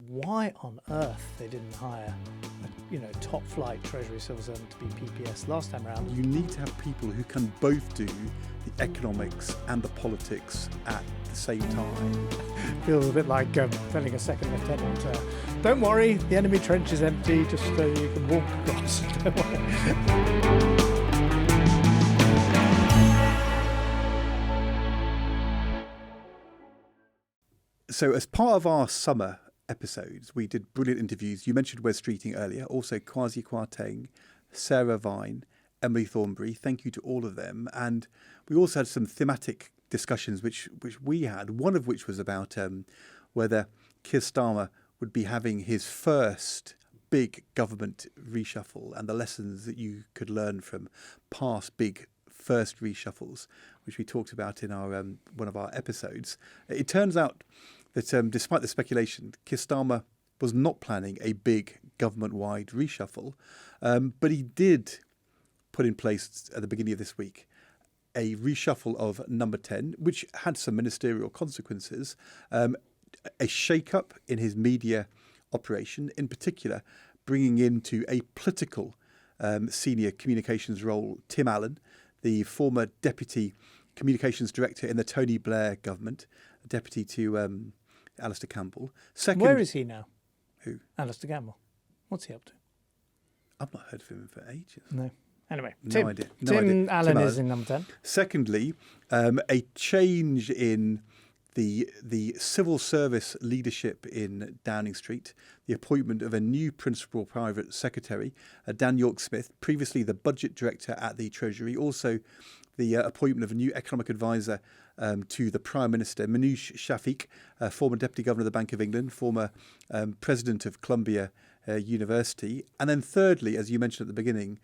why on earth they didn't hire a top flight Treasury civil servant to be PPS last time around. You need to have people who can both do the economics and the politics at the same time. Feels a bit like telling a second lieutenant, don't worry, the enemy trench is empty, just so you can walk across. Don't worry. So as part of our summer episodes, we did brilliant interviews. You mentioned Wes Streeting earlier, also Kwasi Kwarteng, Sarah Vine, Emily Thornberry. Thank you to all of them. And we also had some thematic discussions which we had, one of which was about whether Keir Starmer would be having his first big government reshuffle and the lessons that you could learn from past big first reshuffles, which we talked about in our one of our episodes. It turns out that despite the speculation, Keir Starmer was not planning a big government-wide reshuffle, but he did put in place at the beginning of this week a reshuffle of number 10, which had some ministerial consequences, a shakeup in his media operation, in particular bringing into a political senior communications role Tim Allen, the former deputy communications director in the Tony Blair government, deputy to Alistair Campbell. Second, where is he now? Who? Alistair Campbell. What's he up to? I've not heard from him for ages. No. Anyway, No idea. Tim Allen is in number 10. Secondly, a change in the civil service leadership in Downing Street, the appointment of a new principal private secretary, Dan Yorke-Smith, previously the budget director at the Treasury, also the appointment of a new economic advisor to the Prime Minister, Minouche Shafiq, former Deputy Governor of the Bank of England, former President of Columbia University. And then thirdly, as you mentioned at the beginning,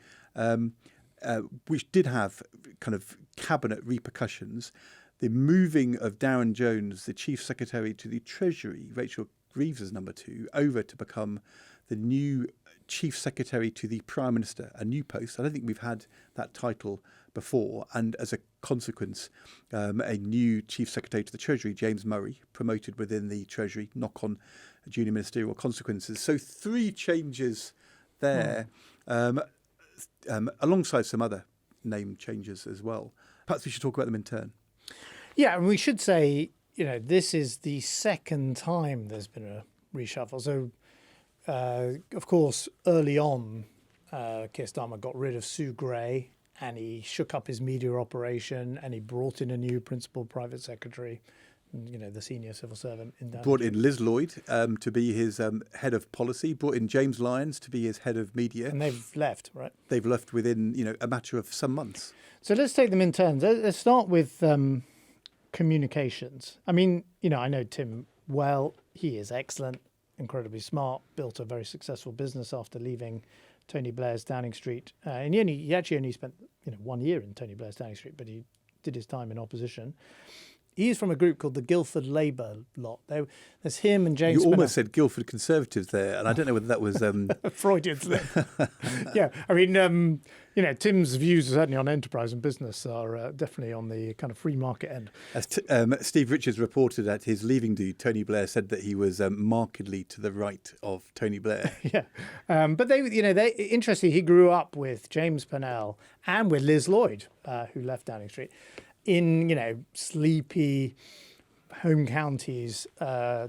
which did have kind of cabinet repercussions, the moving of Darren Jones, the Chief Secretary to the Treasury, Rachel Reeves' number 2, over to become the new Chief Secretary to the Prime Minister, a new post. I don't think we've had that title before. And as a consequence, a new Chief Secretary to the Treasury, James Murray, promoted within the Treasury, knock on junior ministerial consequences. So 3 changes there, alongside some other name changes as well. Perhaps we should talk about them in turn. Yeah, and we should say, this is the second time there's been a reshuffle. So, of course, early on, Keir Starmer got rid of Sue Gray and he shook up his media operation and he brought in a new principal private secretary, the senior civil servant in Downing Brought in Liz Lloyd to be his head of policy, brought in James Lyons to be his head of media. And they've left, right? They've left within, a matter of some months. So let's take them in turns. Let's start with communications. I mean, I know Tim well. He is excellent, incredibly smart, built a very successful business after leaving Tony Blair's Downing Street. And he actually only spent 1 year in Tony Blair's Downing Street, but he did his time in opposition. He is from a group called the Guildford Labour lot. There's him and James. You almost said Guildford Conservatives there, and I don't know whether that was Freudian slip. Yeah, I mean, Tim's views certainly on enterprise and business are definitely on the kind of free market end. As Steve Richards reported at his leaving do, Tony Blair said that he was markedly to the right of Tony Blair. Yeah, but they interestingly, he grew up with James Pennell and with Liz Lloyd, who left Downing Street, in sleepy home counties,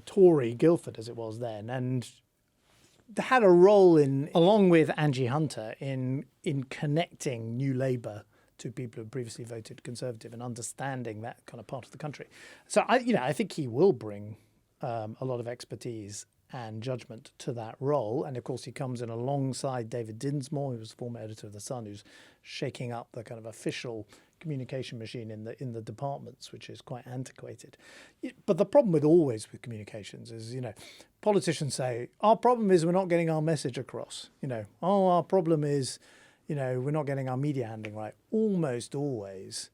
Tory Guildford as it was then, and they had a role along with Angie Hunter in connecting New Labour to people who had previously voted Conservative and understanding that kind of part of the country. So I think he will bring a lot of expertise and judgment to that role, and of course he comes in alongside David Dinsmore, who was former editor of The Sun, who's shaking up the kind of official communication machine in the departments, which is quite antiquated. But the problem with communications is, politicians say, our problem is we're not getting our message across. Our problem is, we're not getting our media handling right. Almost always,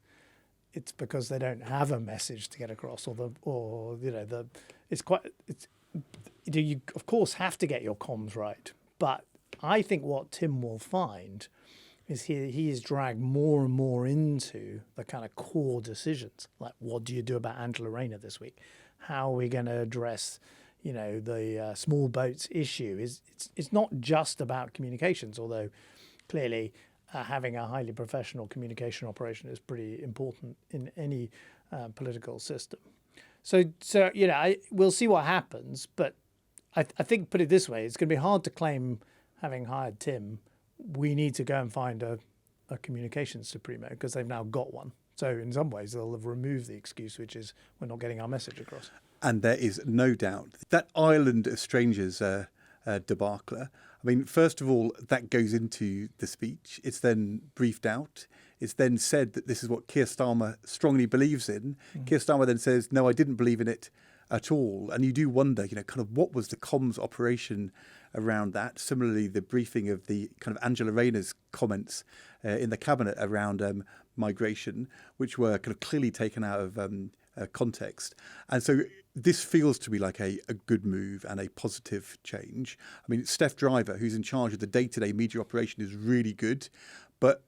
it's because they don't have a message to get across, you of course have to get your comms right. But I think what Tim will find is he is dragged more and more into the kind of core decisions, like what do you do about Angela Rayner this week? How are we going to address, the small boats issue it's not just about communications, although clearly having a highly professional communication operation is pretty important in any political system. So we'll see what happens, but I think, put it this way, it's going to be hard to claim, having hired Tim, we need to go and find a communications supremo, because they've now got one. So in some ways they'll have removed the excuse, which is we're not getting our message across. And there is no doubt that island of strangers debacle. I mean, first of all, that goes into the speech. It's then briefed out. It's then said that this is what Keir Starmer strongly believes in. Keir Starmer then says, no, I didn't believe in it at all. And you do wonder, kind of what was the comms operation around that? Similarly, the briefing of the kind of Angela Rayner's comments in the cabinet around migration, which were kind of clearly taken out of context. And so this feels to be like a good move and a positive change. I mean, Steph Driver, who's in charge of the day-to-day media operation, is really good, but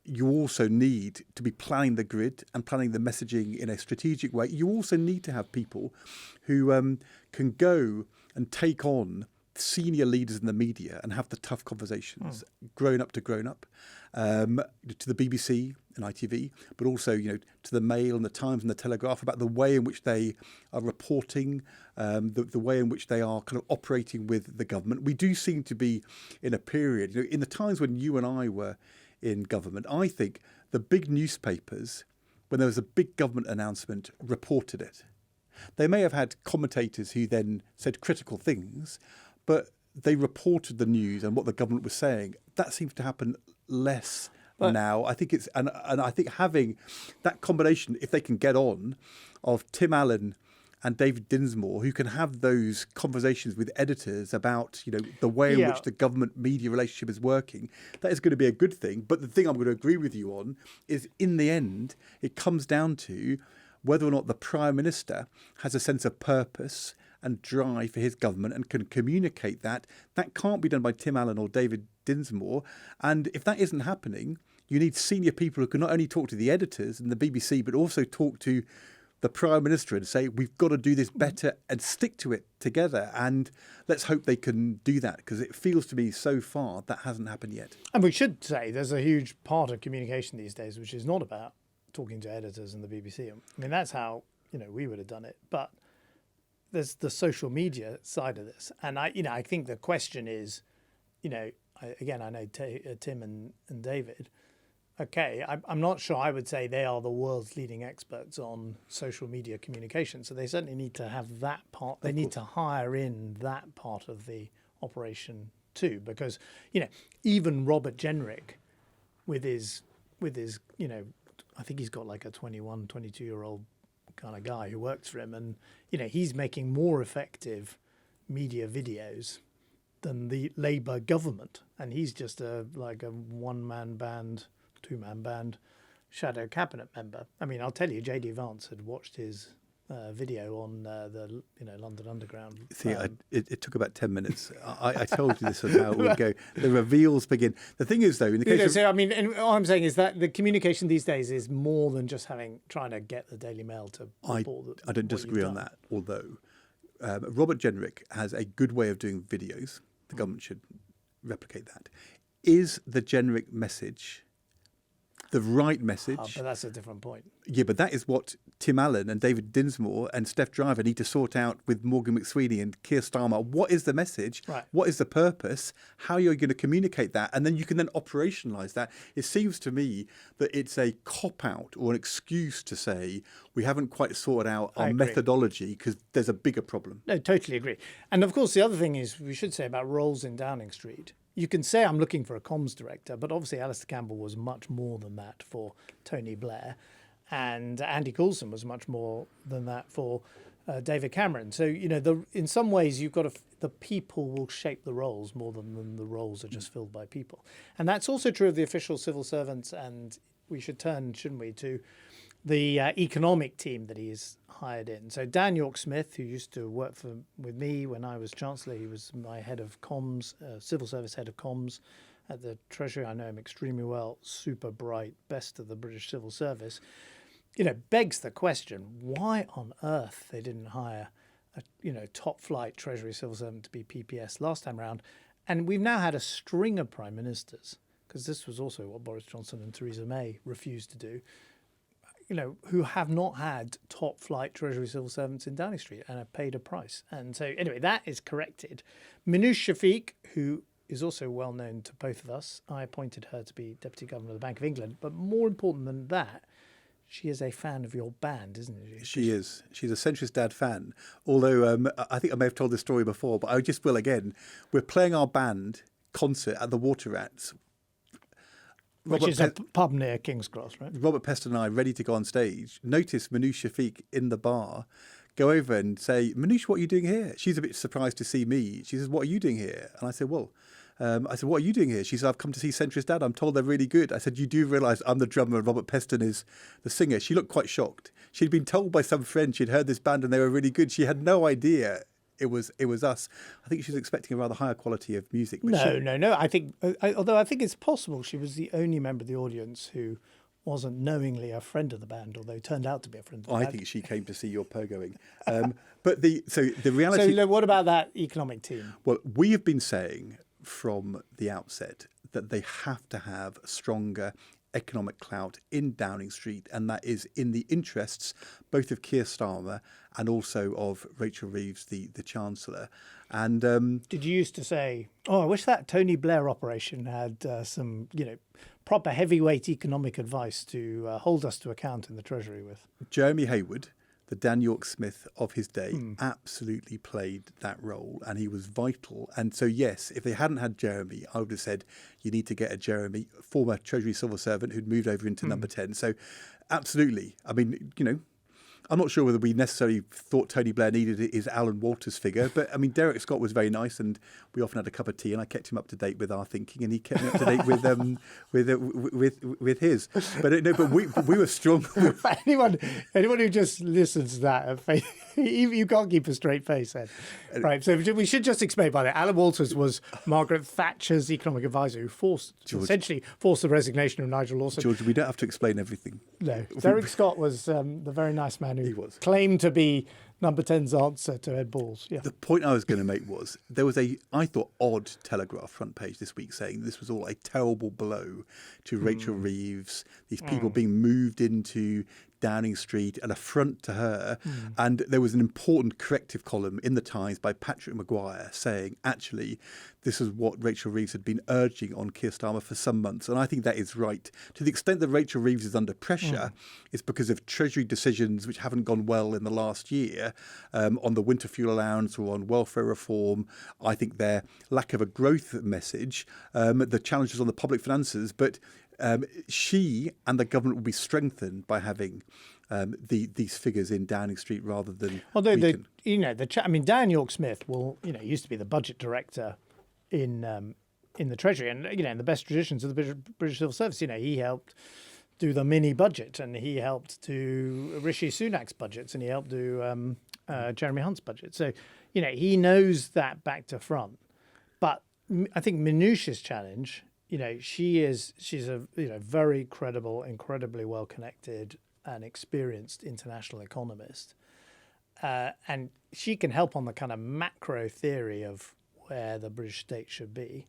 you also need to be planning the grid and planning the messaging in a strategic way. You also need to have people who can go and take on senior leaders in the media and have the tough conversations, grown up to grown up, to the BBC and ITV, but also to the Mail and the Times and the Telegraph, about the way in which they are reporting, the way in which they are kind of operating with the government. We do seem to be in a period, in the times when you and I were in government, I think the big newspapers, when there was a big government announcement, reported it. They may have had commentators who then said critical things, but they reported the news and what the government was saying. That seems to happen less now. I think it's and I think having that combination, if they can get on, of Tim Allen and David Dinsmore, who can have those conversations with editors about the way in which the government media relationship is working, that is going to be a good thing. But the thing I'm going to agree with you on is, in the end, it comes down to whether or not the Prime Minister has a sense of purpose and drive for his government and can communicate that. That can't be done by Tim Allen or David Dinsmore. And if that isn't happening, you need senior people who can not only talk to the editors and the BBC, but also talk to the Prime Minister and say, we've got to do this better and stick to it together. And let's hope they can do that, because it feels to me so far that hasn't happened yet. And we should say there's a huge part of communication these days which is not about talking to editors and the BBC. I mean, that's how we would have done it. But there's the social media side of this. And I think the question is, I know Tim and David. Okay, I'm not sure I would say they are the world's leading experts on social media communication. So they certainly need to have that part. They need to hire in that part of the operation too, because even Robert Jenrick, with his I think he's got like a 21, 22-year-old kind of guy who works for him, and he's making more effective media videos than the Labour government, and he's just like a one-man band, two-man band shadow cabinet member. I mean, I'll tell you, JD Vance had watched his video on the London Underground. See, it took about 10 minutes. I told you this was how it would go. The reveals begin. The thing is, though, in the case so I mean, and all I'm saying is that the communication these days is more than just trying to get the Daily Mail to report. I don't disagree on that, although Robert Jenrick has a good way of doing videos. The government should replicate that. Is the Jenrick message the right message? But that's a different point. Yeah, but that is what Tim Allen and David Dinsmore and Steph Driver need to sort out with Morgan McSweeney and Keir Starmer. What is the message? Right. What is the purpose? How are you going to communicate that? And then you can then operationalise that. It seems to me that it's a cop-out or an excuse to say we haven't quite sorted out our methodology because there's a bigger problem. No, totally agree. And of course, the other thing is we should say about roles in Downing Street. You can say I'm looking for a comms director, but obviously Alistair Campbell was much more than that for Tony Blair, and Andy Coulson was much more than that for David Cameron. So in some ways you've got the people will shape the roles more than the roles are just filled by people, and that's also true of the official civil servants. And we should turn, shouldn't we, to the economic team that he's hired in. So Dan Yorke-Smith, who used to work with me when I was Chancellor, he was my head of comms, civil service head of comms at the Treasury. I know him extremely well, super bright, best of the British civil service. Begs the question, why on earth they didn't hire top flight Treasury civil servant to be PPS last time around. And we've now had a string of prime ministers, because this was also what Boris Johnson and Theresa May refused to do, who have not had top flight Treasury civil servants in Downing Street and have paid a price. And so anyway, that is corrected. Minouche Shafiq, who is also well known to both of us, I appointed her to be Deputy Governor of the Bank of England. But more important than that, she is a fan of your band, isn't she? She is. She's a Centrist Dad fan. Although I think I may have told this story before, but I just will again. We're playing our band concert at the Water Rats. Which is a pub near King's Cross, right? Robert Peston and I, ready to go on stage, notice Minouche Shafiq in the bar, go over and say, Minouche, what are you doing here? She's a bit surprised to see me. She says, what are you doing here? And I said, what are you doing here? She said, I've come to see Centrist Dad. I'm told they're really good. I said, you do realise I'm the drummer and Robert Peston is the singer. She looked quite shocked. She'd been told by some friend she'd heard this band and they were really good. She had no idea it was us. I think she was expecting a rather higher quality of music. But No. I think, although I think it's possible she was the only member of the audience who wasn't knowingly a friend of the band, although turned out to be a friend of the band. I think she came to see your pogoing. But the reality... So what about that economic team? Well, we have been saying from the outset that they have to have stronger economic clout in Downing Street, and that is in the interests both of Keir Starmer and also of Rachel Reeves, the Chancellor. And did you used to say, I wish that Tony Blair operation had some, proper heavyweight economic advice to hold us to account in the Treasury with? Jeremy Hayward, the Dan Yorke Smith of his day, absolutely played that role, and he was vital. And so, yes, if they hadn't had Jeremy, I would have said you need to get a Jeremy, former Treasury civil servant who'd moved over into number 10. So, absolutely. I mean, I'm not sure whether we necessarily thought Tony Blair needed his Alan Walters figure, but I mean, Derek Scott was very nice, and we often had a cup of tea, and I kept him up to date with our thinking, and he kept me up to date with his. But we were strong. anyone who just listens to that, you can't keep a straight face then. Right. So we should just explain by that. Alan Walters was Margaret Thatcher's economic advisor who essentially forced the resignation of Nigel Lawson. George, we don't have to explain everything. No. Derek Scott was the very nice man who claimed to be number 10's answer to Ed Balls. Yeah. The point I was going to make was there was I thought, odd Telegraph front page this week saying this was all a terrible blow to Rachel Reeves, these people being moved into Downing Street, an affront to her. And there was an important corrective column in the Times by Patrick Maguire saying, actually, this is what Rachel Reeves had been urging on Keir Starmer for some months. And I think that is right. To the extent that Rachel Reeves is under pressure, it's because of Treasury decisions which haven't gone well in the last year on the winter fuel allowance or on welfare reform. I think their lack of a growth message, the challenges on the public finances, but she and the government will be strengthened by having these figures in Downing Street rather than weakened. Dan Yorke Smith used to be the budget director in the Treasury, and in the best traditions of the British Civil Service, he helped do the mini budget, and he helped do Rishi Sunak's budgets, and he helped do Jeremy Hunt's budget. So he knows that back to front. But I think Minouche's challenge. She's a very credible, incredibly well connected and experienced international economist, and she can help on the kind of macro theory of where the British state should be.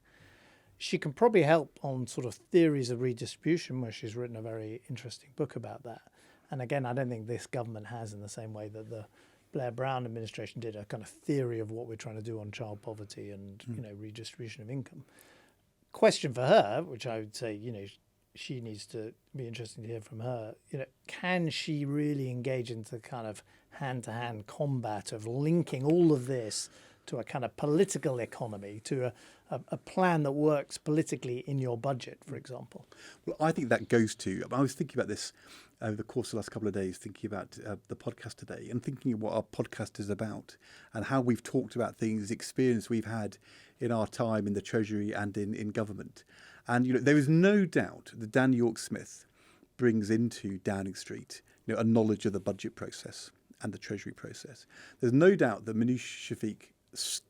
She can probably help on sort of theories of redistribution, where she's written a very interesting book about that. And again, I don't think this government has, in the same way that the Blair Brown administration did, a kind of theory of what we're trying to do on child poverty and redistribution of income. Question for her, which I would say, she needs to be interesting to hear from her. Can she really engage into kind of hand-to-hand combat of linking all of this to a kind of political economy, to a plan that works politically in your budget, for example? Well, I think that goes to, I was thinking about this over the course of the last couple of days, thinking about the podcast today and thinking of what our podcast is about and how we've talked about things, experience we've had in our time in the Treasury and in government. And, there is no doubt that Dan Yorke Smith brings into Downing Street, a knowledge of the budget process and the Treasury process. There's no doubt that Minouche Shafiq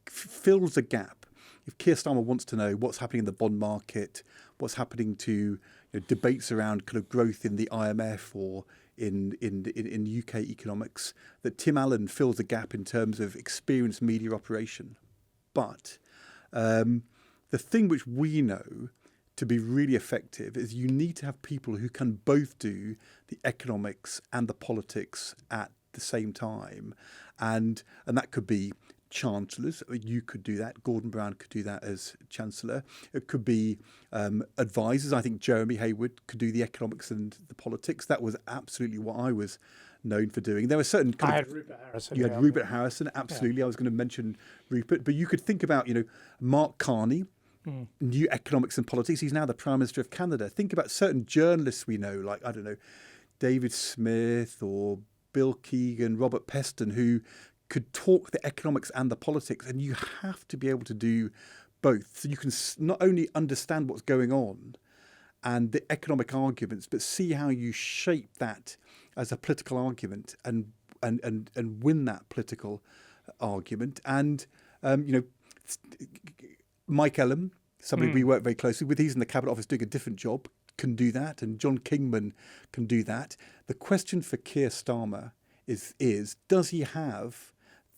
fills a gap. If Keir Starmer wants to know what's happening in the bond market, what's happening to debates around kind of growth in the IMF or in UK economics, that Tim Allen fills a gap in terms of experienced media operation. But the thing which we know to be really effective is you need to have people who can both do the economics and the politics at the same time. And that could be chancellors. You could do that. Gordon Brown could do that as chancellor. It could be advisors. I think Jeremy Hayward could do the economics and the politics. That was absolutely what I was known for doing. There were certain I had Rupert Harrison. You had Rupert Harrison, absolutely. I was going to mention Rupert, but you could think about, Mark Carney, new economics and politics. He's now the Prime Minister of Canada. Think about certain journalists we know, like, I don't know, David Smith or Bill Keegan, Robert Peston, who could talk the economics and the politics, and you have to be able to do both. So you can not only understand what's going on and the economic arguments, but see how you shape that as a political argument and win that political argument. And, Mike Ellum, somebody we work very closely with, he's in the Cabinet Office doing a different job, can do that, and John Kingman can do that. The question for Keir Starmer is does he have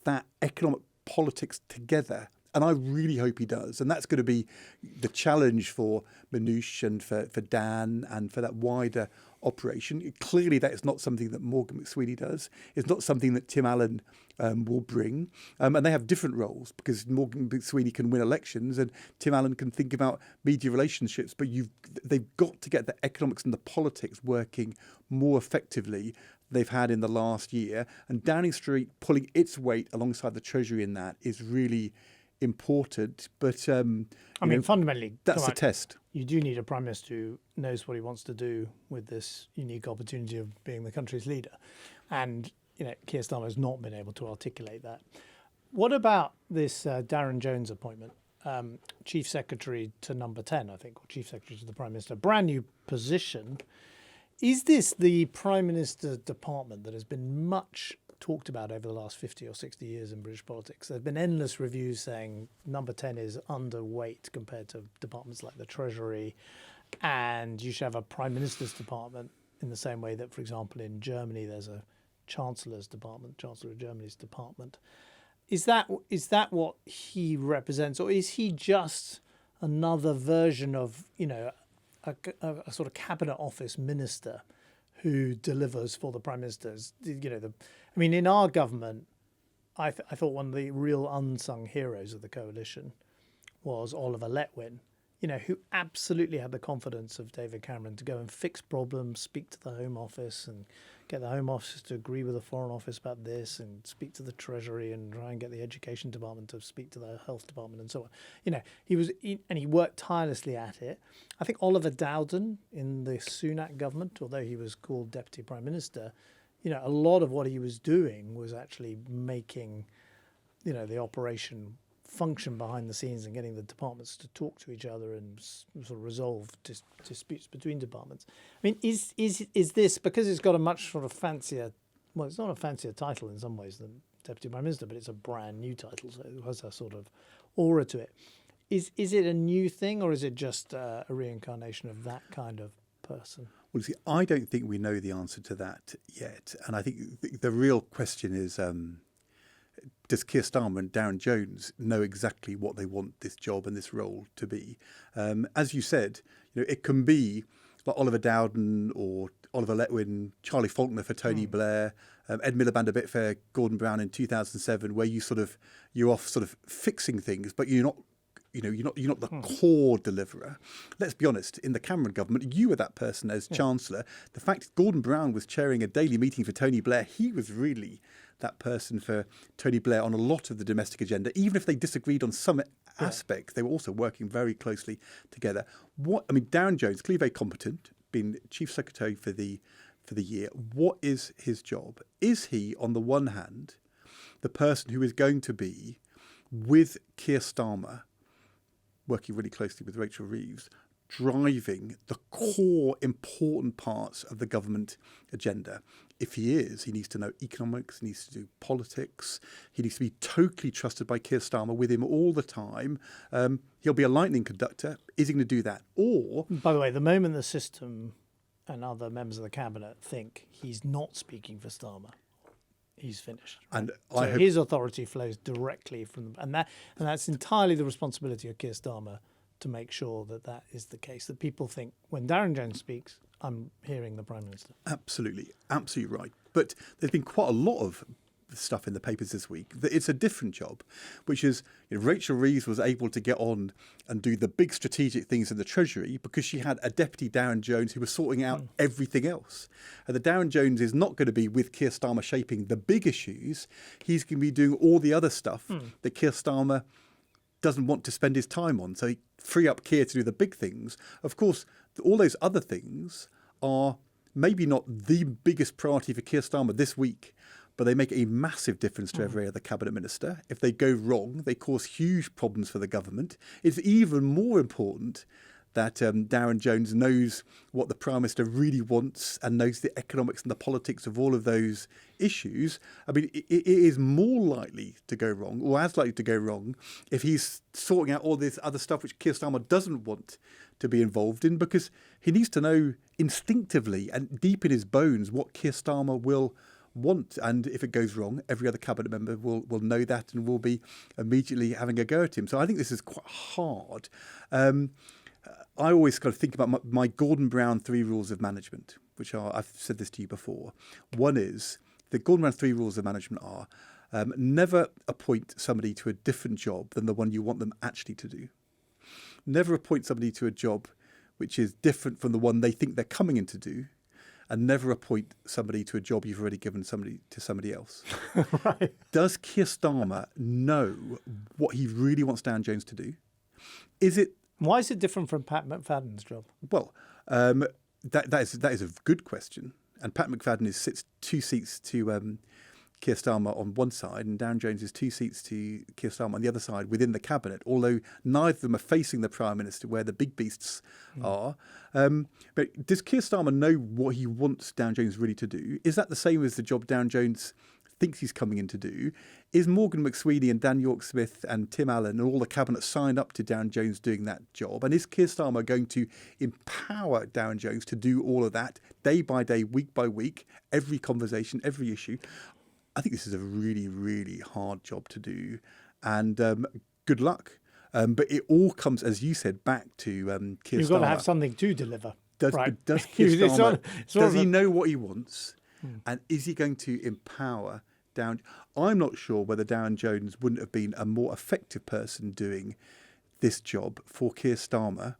that economic politics together? And I really hope he does. And that's going to be the challenge for Minouche and for Dan and for that wider operation. Clearly, that is not something that Morgan McSweeney does. It's not something that Tim Allen will bring. And they have different roles because Morgan McSweeney can win elections and Tim Allen can think about media relationships. But they've got to get the economics and the politics working more effectively they've had in the last year. And Downing Street pulling its weight alongside the Treasury in that is really important. But fundamentally, that's the test. You do need a Prime Minister who knows what he wants to do with this unique opportunity of being the country's leader. And, Keir Starmer has not been able to articulate that. What about this Darren Jones appointment? Chief Secretary to number 10, I think, or Chief Secretary to the Prime Minister. Brand new position. Is this the Prime Minister's department that has been much talked about over the last 50 or 60 years in British politics? There have been endless reviews saying number 10 is underweight compared to departments like the Treasury, and you should have a Prime Minister's department in the same way that, for example, in Germany there's a Chancellor's department, Chancellor of Germany's department. Is that what he represents, or is he just another version of, a sort of cabinet office minister who delivers for the Prime Minister's? In our government, I thought one of the real unsung heroes of the coalition was Oliver Letwin, who absolutely had the confidence of David Cameron to go and fix problems, speak to the Home Office and get the Home Office to agree with the Foreign Office about this and speak to the Treasury and try and get the Education Department to speak to the Health Department and so on. He worked tirelessly at it. I think Oliver Dowden in the Sunak government, although he was called Deputy Prime Minister, a lot of what he was doing was actually making, the operation function behind the scenes and getting the departments to talk to each other and sort of resolve disputes between departments. Is this, because it's got a much sort of fancier, well, it's not a fancier title in some ways than Deputy Prime Minister, but it's a brand new title, so it has a sort of aura to it. Is it a new thing, or is it just a reincarnation of that kind of person? Well, see, I don't think we know the answer to that yet. And I think the real question is, does Keir Starmer and Darren Jones know exactly what they want this job and this role to be? As you said, it can be like Oliver Dowden or Oliver Letwin, Charlie Faulkner for Tony Blair, Ed Miliband a bit for Gordon Brown in 2007, where you're off sort of fixing things, but you're not the core deliverer. Let's be honest, in the Cameron government, you were that person as Chancellor. The fact Gordon Brown was chairing a daily meeting for Tony Blair, he was really that person for Tony Blair on a lot of the domestic agenda. Even if they disagreed on some aspects, they were also working very closely together. Darren Jones, clearly very competent, been Chief Secretary for the year. What is his job? Is he, on the one hand, the person who is going to be, with Keir Starmer, working really closely with Rachel Reeves, driving the core important parts of the government agenda? If he is, he needs to know economics, he needs to do politics, he needs to be totally trusted by Keir Starmer with him all the time. He'll be a lightning conductor. Is he going to do that? Or, by the way, the moment the system and other members of the cabinet think he's not speaking for Starmer, he's finished. Right? And So I hope, his authority flows directly from them, and that's entirely the responsibility of Keir Starmer to make sure that that is the case. That people think when Darren Jones speaks, I'm hearing the Prime Minister. absolutely right. But there's been quite a lot of stuff in the papers this week that it's a different job, which is Rachel Reeves was able to get on and do the big strategic things in the Treasury because she had a deputy Darren Jones who was sorting out everything else. And the Darren Jones is not going to be with Keir Starmer shaping the big issues. He's going to be doing all the other stuff that Keir Starmer doesn't want to spend his time on. So he free up Keir to do the big things. Of course, all those other things are maybe not the biggest priority for Keir Starmer this week, but they make a massive difference to every other cabinet minister. If they go wrong, they cause huge problems for the government. It's even more important that Darren Jones knows what the Prime Minister really wants and knows the economics and the politics of all of those issues. I mean, it is more likely to go wrong, or as likely to go wrong, if he's sorting out all this other stuff which Keir Starmer doesn't want to be involved in, because he needs to know instinctively and deep in his bones what Keir Starmer will want, and if it goes wrong, every other cabinet member will know that and will be immediately having a go at him. So I think this is quite hard. I always kind of think about my Gordon Brown 3 rules of management, which are, I've said this to you before. One is, the Gordon Brown 3 rules of management are, never appoint somebody to a different job than the one you want them actually to do. Never appoint somebody to a job which is different from the one they think they're coming in to do. And never appoint somebody to a job you've already given to somebody else. Right. Does Keir Starmer know what he really wants Darren Jones to do? Is it? Why is it different from Pat McFadden's job? Well, that is a good question. And Pat McFadden sits 2 seats to Keir Starmer on one side, and Darren Jones is 2 seats to Keir Starmer on the other side within the cabinet, although neither of them are facing the Prime Minister where the big beasts are. But does Keir Starmer know what he wants Darren Jones really to do? Is that the same as the job Darren Jones thinks he's coming in to do? Is Morgan McSweeney and Dan Yorke-Smith and Tim Allen and all the cabinet signed up to Darren Jones doing that job? And is Keir Starmer going to empower Darren Jones to do all of that day by day, week by week, every conversation, every issue? I think this is a really, really hard job to do, and good luck. But it all comes, as you said, back to Keir Starmer. You've got to have something to deliver. Does Keir Starmer, does he know what he wants, and is he going to empower Darren? I'm not sure whether Darren Jones wouldn't have been a more effective person doing this job for Keir Starmer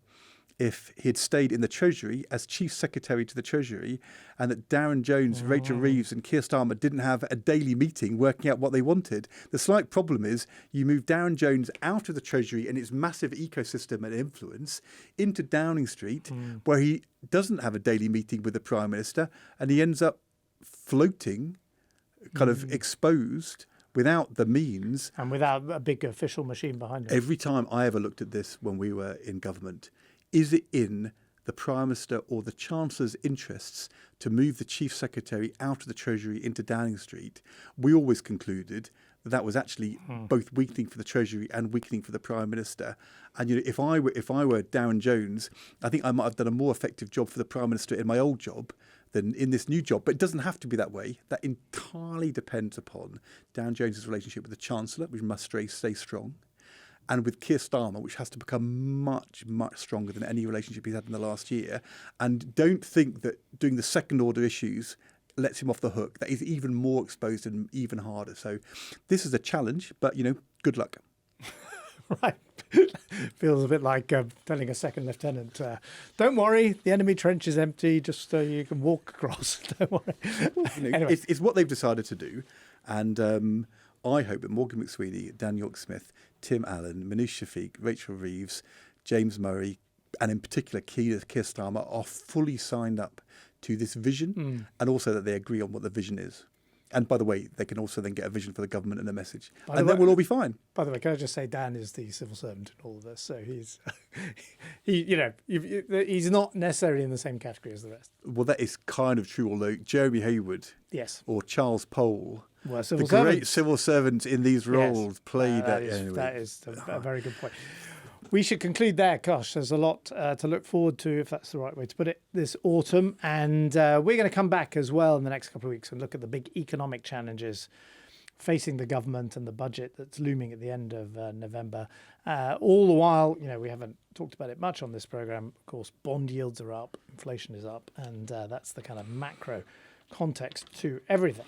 if he had stayed in the Treasury as Chief Secretary to the Treasury, and that Darren Jones, Rachel Reeves and Keir Starmer didn't have a daily meeting working out what they wanted. The slight problem is you move Darren Jones out of the Treasury and its massive ecosystem and influence into Downing Street, where he doesn't have a daily meeting with the Prime Minister, and he ends up floating, kind of exposed, without the means. And without a big official machine behind him. Every time I ever looked at this when we were in government, is it in the Prime Minister or the Chancellor's interests to move the Chief Secretary out of the Treasury into Downing Street? We always concluded that that was actually both weakening for the Treasury and weakening for the Prime Minister. And if I were Darren Jones, I think I might have done a more effective job for the Prime Minister in my old job than in this new job. But it doesn't have to be that way. That entirely depends upon Darren Jones's relationship with the Chancellor, which must stay strong, and with Keir Starmer, which has to become much, much stronger than any relationship he's had in the last year. And don't think that doing the second order issues lets him off the hook. That is even more exposed and even harder. So this is a challenge, but, good luck. Right. Feels a bit like telling a second lieutenant, don't worry, the enemy trench is empty, just so you can walk across. Don't worry. Anyway. It's what they've decided to do. And I hope that Morgan McSweeney, Dan Yorke-Smith, Tim Allen, Minouche Shafiq, Rachel Reeves, James Murray, and in particular Keir Starmer are fully signed up to this vision, and also that they agree on what the vision is. And by the way, they can also then get a vision for the government and a message. And then we'll all be fine. By the way, can I just say Dan is the civil servant in all of this. So he's not necessarily in the same category as the rest. Well, that is kind of true, although Jeremy Hayward or Charles Pole, great civil servants in these roles, played that is a very good point. We should conclude there. Gosh, there's a lot to look forward to, if that's the right way to put it, this autumn. And we're going to come back as well in the next couple of weeks and look at the big economic challenges facing the government and the budget that's looming at the end of November. All the while, we haven't talked about it much on this programme. Of course, bond yields are up, inflation is up, and that's the kind of macro context to everything.